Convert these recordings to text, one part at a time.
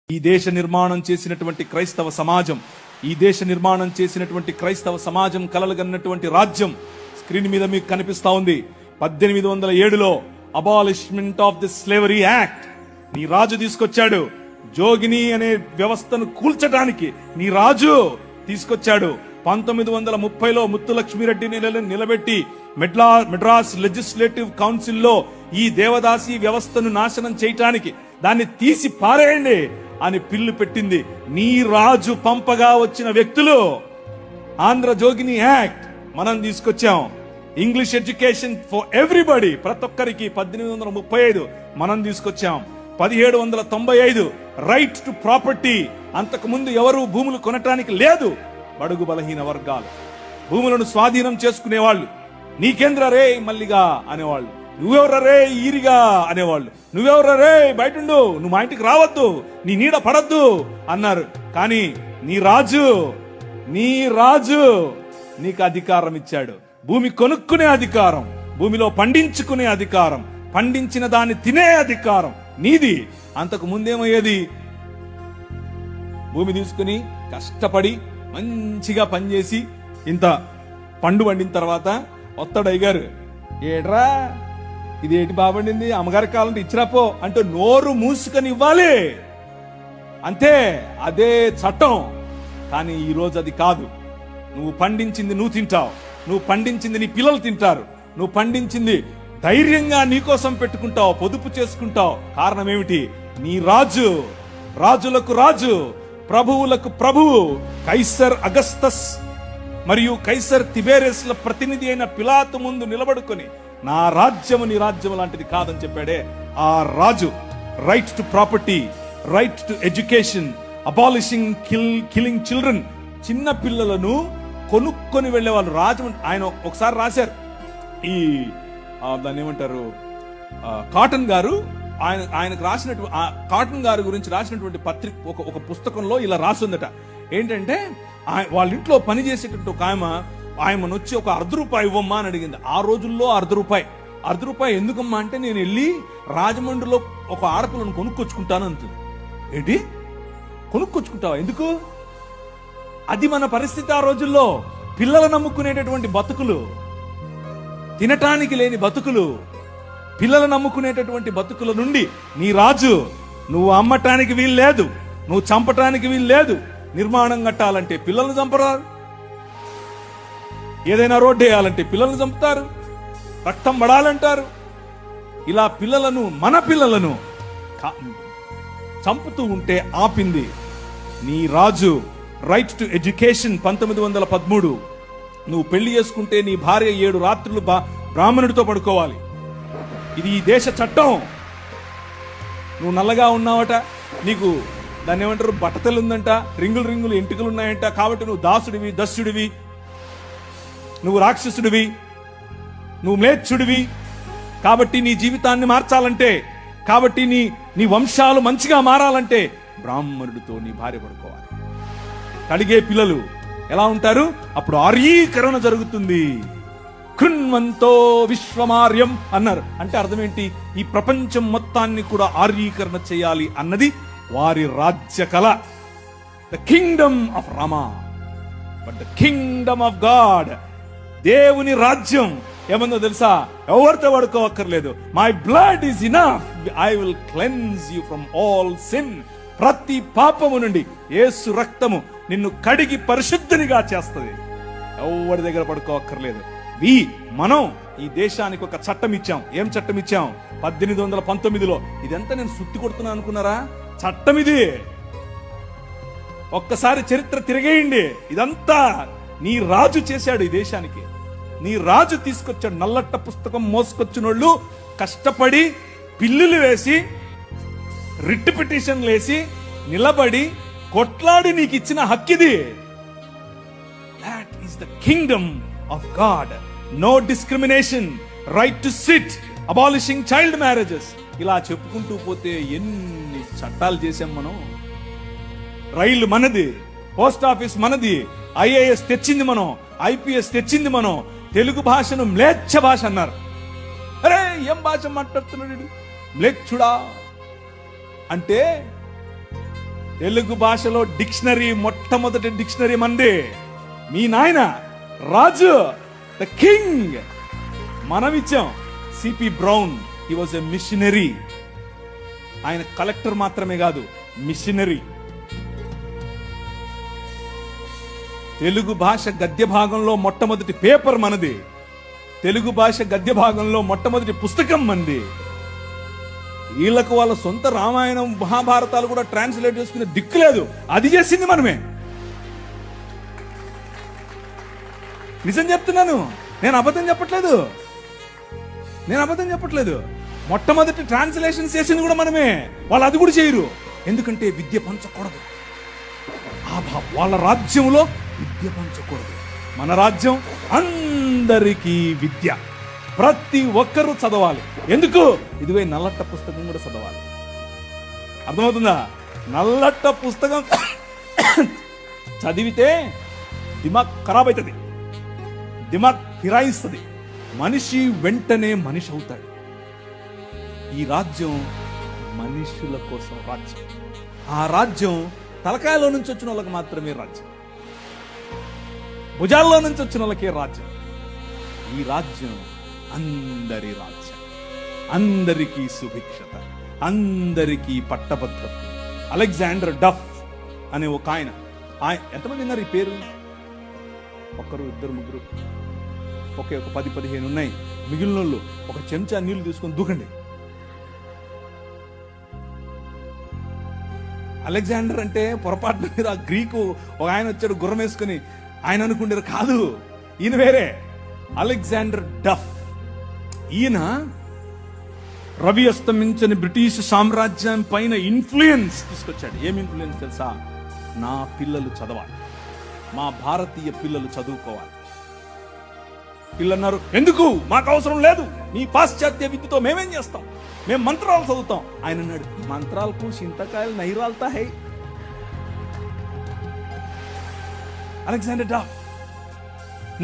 ఈ దేశ నిర్మాణం చేసినటువంటి క్రైస్తవ సమాజం, ఈ దేశ నిర్మాణం చేసినటువంటి క్రైస్తవ సమాజం కలలుగన్నటువంటి రాజ్యం స్క్రీన్ మీద మీకు కనిపిస్తా ఉంది. 1807లో abolishment of the slavery act నీ రాజు తీసుకొచ్చాడు. జోగిని అనే వ్యవస్థను కూల్చడానికి నీ రాజు తీసుకొచ్చాడు. 1930లో ముత్తులక్ష్మిరెడ్డిని నిలబెట్టి మెడ్రాస్ లెజిస్లేటివ్ కౌన్సిల్లో ఈ దేవదాసి వ్యవస్థను నాశనం చేయటానికి దాన్ని తీసి పారేయండి అని పిల్లు పెట్టింది. నీ రాజు పంపగా వచ్చిన వ్యక్తులు ఆంధ్ర జోగిని యాక్ట్ మనం తీసుకొచ్చాం. ఇంగ్లీష్ ఎడ్యుకేషన్ ఫర్ ఎవ్రీబడి, ప్రతి ఒక్కరికి 1835 మనం తీసుకొచ్చాం. 1795 రైట్ టు ప్రాపర్టీ, అంతకు ముందు ఎవరు భూములు కొనటానికి లేదు. బడుగు బలహీన వర్గాలు భూములను స్వాధీనం చేసుకునేవాళ్ళు. నీకేంద్ర రే మల్లిగా అనేవాళ్ళు, నువ్వెవరా రే ఈరిగా అనేవాళ్ళు, నువ్వెవరా రే బయటుండు, నువ్వు మా ఇంటికి రావద్దు, నీ నీడ పడద్దు అన్నారు. కానీ నీ రాజు నీకు అధికారం ఇచ్చాడు. భూమి కొనుక్కునే అధికారం, భూమిలో పండించుకునే అధికారం, పండించిన దాన్ని తినే అధికారం నీది. అంతకు ముందేమయ్యేది, భూమి తీసుకుని కష్టపడి మంచిగా పనిచేసి ఇంత పండు పండిన తర్వాత వస్తాడు గారు, ఏడ్రా ఇదేంటి బాబండింది, అమ్మగారికి కావాలంటే ఇచ్చిరాపో అంటే నోరు మూసుకొని ఇవ్వాలి అంతే. అదే చట్టం. కానీ ఈ రోజు అది కాదు. నువ్వు పండించింది నువ్వు తింటావు, నువ్వు పండించింది నీ పిల్లలు తింటారు, నువ్వు పండించింది ధైర్యంగా నీకోసం పెట్టుకుంటావు, పొదుపు చేసుకుంటావు. కారణం ఏమిటి? నీ రాజు, రాజులకు రాజు, ప్రభువులకు ప్రభువు, కైసర్ అగస్తస్ మరియు కైసర్ తిబేరియస్ల ప్రతినిధి అయిన పిలాతు ముందు నిలబడుకొని నా రాజ్యము నీ రాజ్యము లాంటిది కాదని చెప్పాడే ఆ రాజు. Right to property, right to education, abolishing killing children. చిన్న పిల్లలను కొనుక్కొని వెళ్లే వాళ్ళు రాజు. ఆయన ఒకసారి రాశారు, ఈ దాన్ని ఏమంటారు, కాటన్ గారు ఆయనకు రాసినటువంటి కాటన్ గారి గురించి రాసినటువంటి పత్రిక ఒక పుస్తకంలో ఇలా రాసిందట. ఏంటంటే వాళ్ళ ఇంట్లో పనిచేసేటట్టు ఒక ఆయమను వచ్చి ఒక ₹1/2 ఇవ్వమ్మా అని అడిగింది. ఆ రోజుల్లో ₹1/2 ఎందుకమ్మా అంటే, నేను వెళ్ళి రాజమండ్రిలో ఒక ఆడపిల్లను కొనుక్కొచ్చుకుంటాను అంటుంది. ఏంటి కొనుక్కొచ్చుకుంటావా? ఎందుకు? అది మన పరిస్థితి ఆ రోజుల్లో. పిల్లలు నమ్ముకునేటటువంటి బతుకులు, తినటానికి లేని బతుకులు, పిల్లలు నమ్ముకునేటటువంటి బతుకుల నుండి నీ రాజు, నువ్వు అమ్మటానికి వీలు లేదు, నువ్వు చంపటానికి వీలు లేదు. నిర్మాణం కట్టాలంటే పిల్లల్ని చంపరారు, ఏదైనా రోడ్డు వేయాలంటే పిల్లల్ని చంపుతారు, రక్తం పడాలంటారు. ఇలా పిల్లలను, మన పిల్లలను చంపుతూ ఉంటే ఆపింది నీ రాజు. Right to education 1913. నువ్వు పెళ్లి చేసుకుంటే నీ భార్య 7 రాత్రులు బ్రాహ్మణుడితో పడుకోవాలి. ఇది ఈ దేశ చట్టం. నువ్వు నల్లగా ఉన్నావట, నీకు దాన్ని ఏమంటారు, బట్టతలు ఉందంట, రింగులు ఎంటుకలు ఉన్నాయంట, కాబట్టి నువ్వు దాసుడివి, దస్యుడివి, నువ్వు రాక్షసుడివి, నువ్వు మ్లేచ్ఛుడివి. కాబట్టి నీ జీవితాన్ని మార్చాలంటే, కాబట్టి నీ వంశాలు మంచిగా మారాలంటే బ్రాహ్మణుడితో నీ భార్య పడుకోవాలి. కడిగే పిల్లలు ఎలా ఉంటారు? అప్పుడు ఆర్యీకరణ జరుగుతుంది. కృణ్వంతో విశ్వమార్యం అన్నారు. అంటే అర్థం ఏంటి? ఈ ప్రపంచం మొత్తాన్ని కూడా ఆర్యీకరణ చేయాలి అన్నది వారి రాజ్య కళ. The kingdom of Rama, but the kingdom of God, దేవుని రాజ్యం ఏమందో తెలుసా? ఎవరితో పడుకోవక్కర్లేదు. My blood is enough, I will cleanse you from all sin. ప్రతి పాపము నుండి యేసు రక్తము నిన్ను కడిగి పరిశుద్ధనిగా చేస్తుంది. ఎవరి దగ్గర పడుకోవక్కర్లేదు. మనం ఈ దేశానికి ఒక చట్టం ఇచ్చాం. ఏం చట్టం ఇచ్చాం? 1819లో. ఇదంతా నేను సుత్తి కొడుతున్నా అనుకున్నారా? చట్టం ఇది. ఒక్కసారి చరిత్ర తిరిగేయండి. ఇదంతా నీ రాజు చేశాడు ఈ దేశానికి. నీ రాజు తీసుకొచ్చాడు. నల్లట్ట పుస్తకం మోసుకొచ్చినోళ్ళు కష్టపడి పిల్లులు వేసి, రిట్ పిటిషన్లు వేసి, నిలబడి కొట్లాడి నీకు ఇచ్చిన హక్కిది. That is the kingdom of God. No discrimination, right to sit, abolishing child marriages. ఇలా చెప్పుకుంటూ పోతే ఎన్ని చట్టాలు చేశాం మనం. రైలు మనది, పోస్ట్ ఆఫీస్ మనది, IAS తెచ్చింది మనం, IPS తెచ్చింది మనం. తెలుగు భాషను మ్లేచ్ఛ భాష అన్నారు. అరే ఏం భాష మాట్లాడుతున్నాడు మ్లేచ్ఛుడా అంటే తెలుగు భాషలో డిక్షనరీ, మొట్టమొదటి డిక్షనరీ మంది. మీ నాయన రాజు, ద కింగ్, మనమిచ్చాం. CP Brown, he was a missionary. ఆయన కలెక్టర్ మాత్రమే కాదు, మిషనరీ. తెలుగు భాష గద్య భాగంలో మొట్టమొదటి పేపర్ మనది. తెలుగు భాష గద్య భాగంలో మొట్టమొదటి పుస్తకం మనది. వీళ్ళకు వాళ్ళ సొంత రామాయణం, మహాభారతాలు కూడా ట్రాన్స్లేట్ చేసుకునే దిక్కు లేదు. అది చేసింది మనమే. నిజం చెప్తున్నాను, నేను అబద్ధం చెప్పట్లేదు. మొట్టమొదటి ట్రాన్స్లేషన్ చేసింది కూడా మనమే. వాళ్ళు అది కూడా చేయరు. ఎందుకంటే విద్య పంచకూడదు. వాళ్ళ రాజ్యంలో విద్య పంచకూడదు. మన రాజ్యం అందరికీ విద్య, ప్రతి ఒక్కరూ చదవాలి. ఎందుకు? ఇదిగో నల్లట్ట పుస్తకం కూడా చదవాలి. అర్థమవుతుందా? నల్లట్ట పుస్తకం చదివితే దిమాగ్ ఖరాబ్ అవుతుంది, దిమాగ్ ఫిరాయిస్తుంది, మనిషి వెంటనే మనిషి అవుతాడు. ఈ రాజ్యం మనుషుల కోసం రాజ్యం. ఆ రాజ్యం తలకాయలో నుంచి వచ్చిన వాళ్ళకి మాత్రమే రాజ్యం, భుజాల్లో నుంచి వచ్చిన వాళ్ళకే రాజ్యం. ఈ రాజ్యం అందరి రాజ్యం, అందరికీ సుభిక్షత, అందరికీ పట్టభద్రత. అలెగ్జాండర్ డఫ్ అనే ఒక ఆయన ఎంతమంది ఉన్నారు ఈ పేరు? ఒకరు, ఇద్దరు, ముగ్గురు, ఒకే ఒక 10-15 ఉన్నాయి. మిగిలిన వాళ్ళు ఒక చెంచా నీళ్లు తీసుకొని దూకండి. అలెగ్జాండర్ అంటే పొరపాటున మీద ఆ గ్రీకు ఒక ఆయన వచ్చాడు గుర్రం వేసుకుని, ఆయన అనుకుంటారు కాదు, ఈయన వేరే. అలెగ్జాండర్ డఫ్. ఈయన రవి అస్తమించని బ్రిటిష్ సామ్రాజ్యం పైన ఇన్ఫ్లుయెన్స్ తీసుకొచ్చాడు. ఏం ఇన్ఫ్లుయెన్స్ తెలుసా? నా పిల్లలు చదవాలి, మా భారతీయ పిల్లలు చదువుకోవాలి. పిల్లన్నారు, ఎందుకు? మాకు అవసరం లేదు, మీ పాశ్చాత్య విద్యతో మేమేం చేస్తాం, మేము మంత్రాలు చదువుతాం. ఆయన అన్నాడు, మంత్రాలకు చింతకాయలు నైరాల్తా హై. అలెగ్జాండర్ డఫ్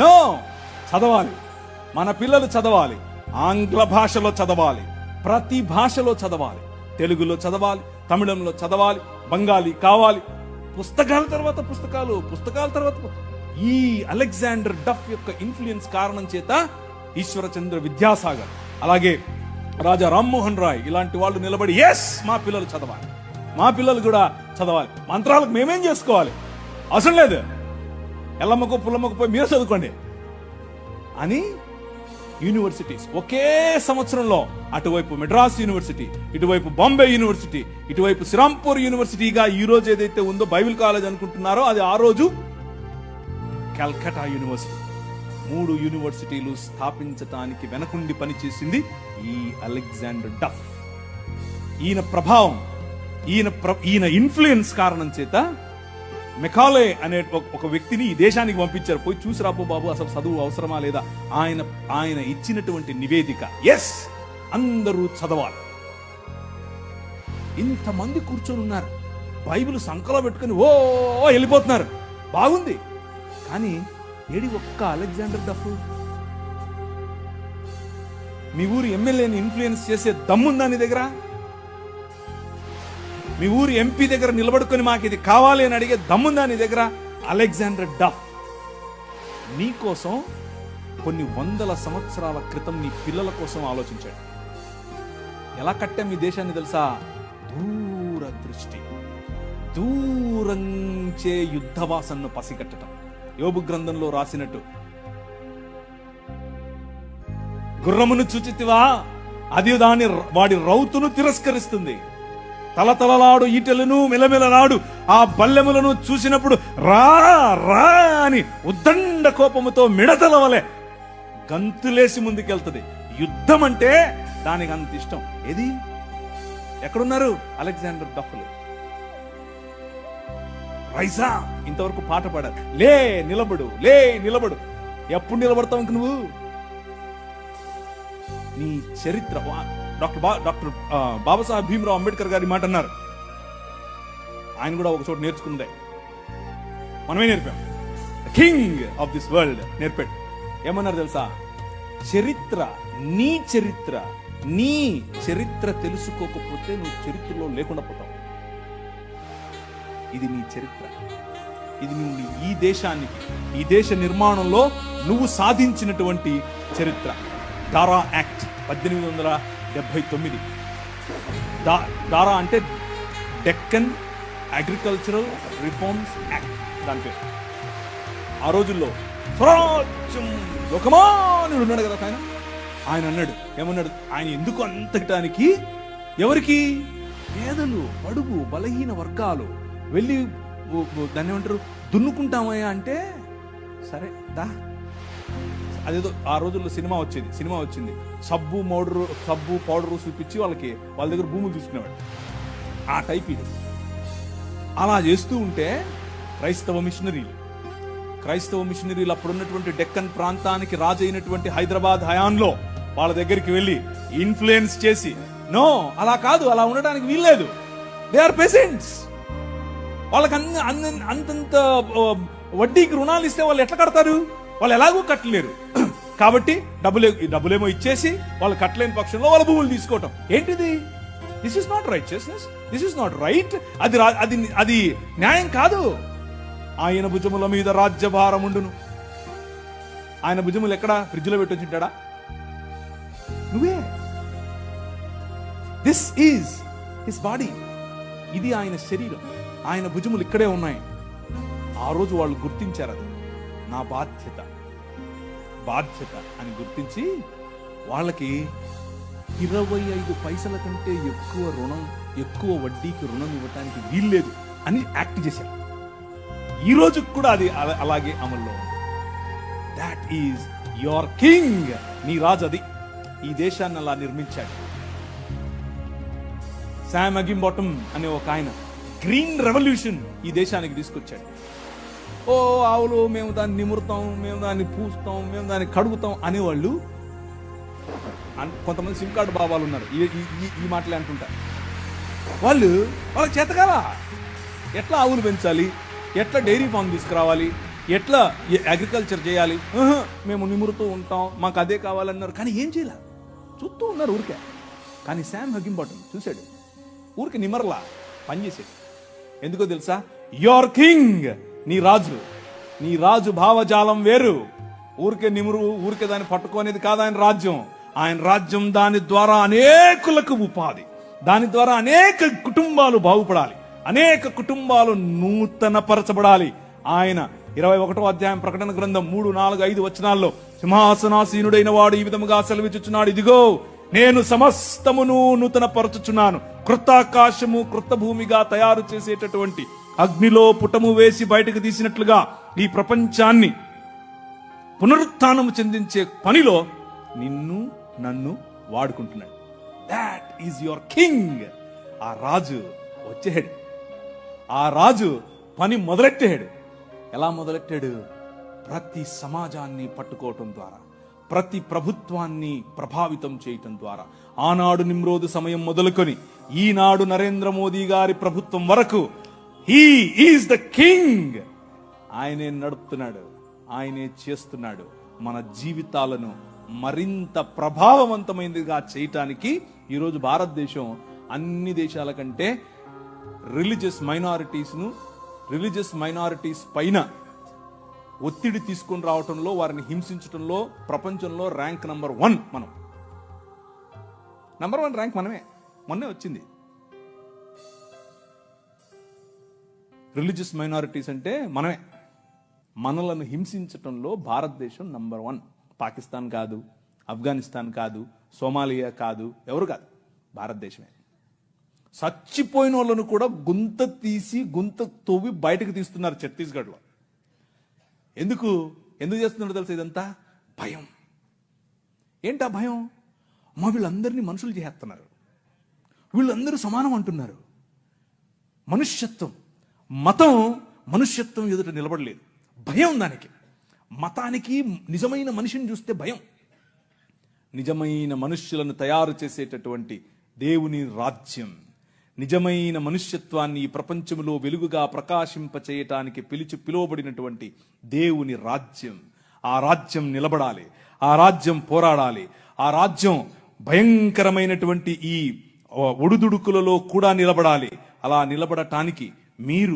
నో, చదవాలి, మన పిల్లలు చదవాలి, ఆంగ్ల భాషలో చదవాలి, ప్రతి భాషలో చదవాలి, తెలుగులో చదవాలి, తమిళంలో చదవాలి, బెంగాలీ కావాలి. పుస్తకాల తర్వాత పుస్తకాలు, పుస్తకాల తర్వాత. ఈ అలెగ్జాండర్ డఫ్ యొక్క ఇన్ఫ్లుయెన్స్ కారణం చేత ఈశ్వరచంద్ర విద్యాసాగర్, అలాగే రాజా రామ్మోహన్ రాయ్ ఇలాంటి వాళ్ళు నిలబడి, ఎస్ మా పిల్లలు చదవాలి, మా పిల్లలు కూడా చదవాలి, మంత్రాలకు మేమేం చేసుకోవాలి, అవసరం లేదు, ఎల్లమ్మకు పుల్లమ్మకు పోయి మీరు చదువుకోండి అని యూనివర్సిటీస్ ఒకే సంవత్సరంలో అటువైపు మెడ్రాస్ యూనివర్సిటీ, ఇటువైపు బాంబే యూనివర్సిటీ, ఇటువైపు శ్రీరాంపూర్ యూనివర్సిటీగా ఈ రోజు ఏదైతే ఉందో బైబిల్ కాలేజ్ అనుకుంటున్నారో అది ఆ రోజు కల్కటా యూనివర్సిటీ. 3 యూనివర్సిటీలు స్థాపించటానికి వెనకుండి పనిచేసింది ఈ అలెగ్జాండర్ డఫ్. ఈయన ప్రభావం, ఈయన ఇన్ఫ్లుయెన్స్ కారణం చేత మెకాలే అనే ఒక వ్యక్తిని ఈ దేశానికి పంపించారు. పోయి చూసి రాబో బాబు, అసలు చదువు అవసరమా లేదా. ఆయన ఇచ్చినటువంటి నివేదిక, ఎస్ అందరూ చదవాలి. ఇంతమంది కూర్చొని ఉన్నారు, బైబిల్ సంకలో పెట్టుకుని ఓ వెళ్ళిపోతున్నారు, బాగుంది. కానీ ఏడి ఒక్క అలెగ్జాండర్ డఫ్? మీ ఊరి ఎమ్మెల్యేని ఇన్ఫ్లుయెన్స్ చేసే దమ్ముందా నీ దగ్గర? మీ ఊరి ఎంపీ దగ్గర నిలబడుకొని మాకు ఇది కావాలి అని అడిగే దమ్ముందా నీ దగ్గర? అలెగ్జాండర్ డఫ్ నీకోసం కొన్ని 100 సంవత్సరాల క్రితం నీ పిల్లల కోసం ఆలోచించాడు. ఎలా కట్టాం ఈ దేశాన్ని తెలుసా? దూరదృష్టి, దూరంచే యుద్ధవాసనను పసిగట్టడం. యోబు గ్రంథంలో రాసినట్టు, గుర్రమును చూచితివా, అది వాడి రౌతును తిరస్కరిస్తుంది, తలతలలాడు ఈటెలను మెలమెలలాడు ఆ బల్లెములను చూసినప్పుడు రా రా అని ఉద్దండ కోపముతో మిడతల వలె గంతులేసి ముందుకెళ్తుంది. యుద్ధం అంటే దానికి అంత ఇష్టం. ఏది ఎక్కడున్నారు అలెగ్జాండర్ డఫ్లు? రైజా ఇంతవరకు పాట పాడారు, లే నిలబడు, లే నిలబడు. ఎప్పుడు నిలబడతావు ఇంక నువ్వు? నీ చరిత్ర. డాక్టర్ బాబాసాహెబ్ భీమ్రావ్ అంబేద్కర్ గారి మాట అన్నారు. ఆయన కూడా ఒక చోట నేర్చుకుందే, మనమే నేర్పాం. కింగ్ ఆఫ్ దిస్ వరల్డ్ నేర్పాడు. ఏమన్నారు తెలుసా? చరిత్ర, నీ చరిత్ర, నీ చరిత్ర తెలుసుకోకపోతే నువ్వు చరిత్రలో లేకుండా పోతావు. ఇది నీ చరిత్ర. ఇది నువ్వు ఈ దేశానికి, ఈ దేశ నిర్మాణంలో నువ్వు సాధించినటువంటి చరిత్ర. దారా యాక్ట్ 1879. దారా అంటే డెక్కన్ అగ్రికల్చరల్ రిఫార్మ్స్ యాక్ట్ దాని పేరు. ఆ రోజుల్లో స్వరాజ్యం లోకమానుడు ఉన్నాడు కదా ఆయన అన్నాడు, ఏమన్నాడు, ఆయన ఎందుకు అంతటానికి, ఎవరికి? పేదలు, బడుగు, బలహీన వర్గాలు వెళ్ళి దాన్ని ఏమంటారు, దున్నుకుంటామయ్యా అంటే, సరే దా. అదేదో ఆ రోజుల్లో సినిమా వచ్చింది, సబ్బు పౌడరు చూపించి వాళ్ళ దగ్గర భూములు తీసుకునేవాడు. ఆ టైప్ ఇది. అలా చేస్తూ ఉంటే క్రైస్తవ మిషనరీలు అప్పుడున్నటువంటి డెక్కన్ ప్రాంతానికి రాజు అయినటువంటి హైదరాబాద్ హయాంలో వాళ్ళ దగ్గరికి వెళ్ళి ఇన్ఫ్లుయెన్స్ చేసి, నో అలా కాదు, అలా ఉండడానికి వీల్లేదు, దే ఆర్ పెసెంట్స్, వాళ్ళకి అంతంత వడ్డీకి రుణాలు ఇస్తే వాళ్ళు ఎట్లా కడతారు, వాళ్ళు ఎలాగూ కట్టలేరు. కాబట్టి డబ్బులేమో ఇచ్చేసి వాళ్ళు కట్టలేని పక్షంలో వాళ్ళ భూములు తీసుకోవటం ఏంటిది? This is not righteousness, this is not right. అది న్యాయం కాదు. ఆయన భుజముల మీద రాజ్యభారముండును. ఆయన భుజములు ఎక్కడ? ఫ్రిడ్జ్ లో పెట్టొచ్చింటాడా? నువ్వే. This is his body. ఇది ఆయన శరీరం, ఆయన భుజములు ఇక్కడే ఉన్నాయి. ఆ రోజు వాళ్ళు గుర్తించారు, అది నా బాధ్యత అని గుర్తించి వాళ్ళకి 25 పైసల కంటే ఎక్కువ వడ్డీకి రుణం ఇవ్వటానికి వీల్లేదు అని యాక్ట్ చేశారు. ఈ రోజు కూడా అది అలాగే అమల్లో ఉంది. That is your king. నీ రాజు అది. ఈ దేశాన్ని అలా నిర్మించాడు. శామ్ అగింబాటమ్ అనే ఒక ఆయన గ్రీన్ రెవల్యూషన్ ఈ దేశానికి తీసుకొచ్చాడు. ఓ ఆవులు, మేము దాన్ని నిమురుతాం, మేము దాన్ని పూస్తాం, మేము దాన్ని కడుగుతాం అనేవాళ్ళు కొంతమంది సిమ్ కార్డు బాబాలు ఉన్నారు. ఈ మాటలే అంటుంటారు. వాళ్ళకి చేతకాల ఎట్లా ఆవులు పెంచాలి, ఎట్లా డైరీ ఫామ్ తీసుకురావాలి, ఎట్లా అగ్రికల్చర్ చేయాలి, మేము నిమురుతూ ఉంటాం, మాకు అదే కావాలన్నారు. కానీ ఏం చేయాల, చూస్తూ ఉన్నారు ఊరికే. కానీ శామ్ అగింబాటమ్ చూశాడు, ఊరికి నిమరలా పనిచేసాడు. ఎందుకో తెలుసా? యువర్ కింగ్, నీ రాజు భావజాలం వేరు. ఊరికే ఊరికే దాన్ని పట్టుకోనేది కాదు ఆయన రాజ్యం. ఆయన రాజ్యం దాని ద్వారా అనేకులకు ఉపాధి, దాని ద్వారా అనేక కుటుంబాలు బాగుపడాలి, అనేక కుటుంబాలు నూతన పరచబడాలి. ఆయన 21వ అధ్యాయం ప్రకటన గ్రంథం 3, 4, 5 వచనాల్లో సింహాసనాసీనుడైన వాడు ఈ విధముగా సెలవిచ్చుచున్నాడు, ఇదిగో నేను సమస్తమును నూతన పరచుచున్నాను, క్రొత్త ఆకాశము క్రొత్త భూమిగా తయారు చేసేటటువంటి అగ్నిలో పుటము వేసి బయటకు తీసినట్లుగా ఈ ప్రపంచాన్ని పునరుత్థానము చెందించే పనిలో నిన్ను నన్ను వాడుకుంటున్నాడు. That is your king. ఆ రాజు వచ్చాడు, ఆ రాజు పని మొదలెట్టాడు. ఎలా మొదలెట్టాడు? ప్రతి సమాజాన్ని పట్టుకోవటం ద్వారా, ప్రతి ప్రభుత్వాన్ని ప్రభావితం చేయటం ద్వారా. ఆనాడు నిమ్రోదు సమయం మొదలుకొని ఈనాడు నరేంద్ర మోదీ గారి ప్రభుత్వం వరకు హీ ఈజ్ ద కింగ్. ఆయనే నడుపుతున్నాడు, ఆయనే చేస్తున్నాడు. మన జీవితాలను మరింత ప్రభావవంతమైనదిగా చేయటానికి ఈరోజు భారతదేశం అన్ని దేశాల కంటే రిలీజియస్ మైనారిటీస్ పైన ఒత్తిడి తీసుకొని రావటంలో, వారిని హింసించడంలో ప్రపంచంలో ర్యాంక్ నంబర్ 1 మనం. నంబర్ 1 ర్యాంక్ మనమే. మొన్నే వచ్చింది. రిలీజియస్ మైనారిటీస్ అంటే మనమే. మనలను హింసించటంలో భారతదేశం నంబర్ 1. పాకిస్తాన్ కాదు, ఆఫ్ఘనిస్తాన్ కాదు, సోమాలియా కాదు, ఎవరు కాదు, భారతదేశమే. చచ్చిపోయిన వాళ్ళను కూడా గుంత తవ్వి బయటకు తీస్తున్నారు ఛత్తీస్గఢ్లో. ఎందుకు చేస్తున్నారో తెలుసా? ఇదంతా భయం. ఏంటా భయం? వీళ్ళందరినీ మనుషులు చేస్తున్నారు, వీళ్ళందరూ సమానం అంటున్నారు. మనుష్యత్వం, మతం మనుష్యత్వం ఎదుట నిలబడలేదు. భయం దానికి. మతానికి నిజమైన మనిషిని చూస్తే భయం. నిజమైన మనుష్యులను తయారు చేసేటటువంటి దేవుని రాజ్యం, నిజమైన మనుష్యత్వాన్ని ఈ ప్రపంచంలో వెలుగుగా ప్రకాశింపచేయటానికి పిలువబడినటువంటి దేవుని రాజ్యం. ఆ రాజ్యం నిలబడాలి, ఆ రాజ్యం పోరాడాలి, ఆ రాజ్యం భయంకరమైనటువంటి ఈ ఒడుదుడుకులలో కూడా నిలబడాలి. అలా నిలబడటానికి మీరు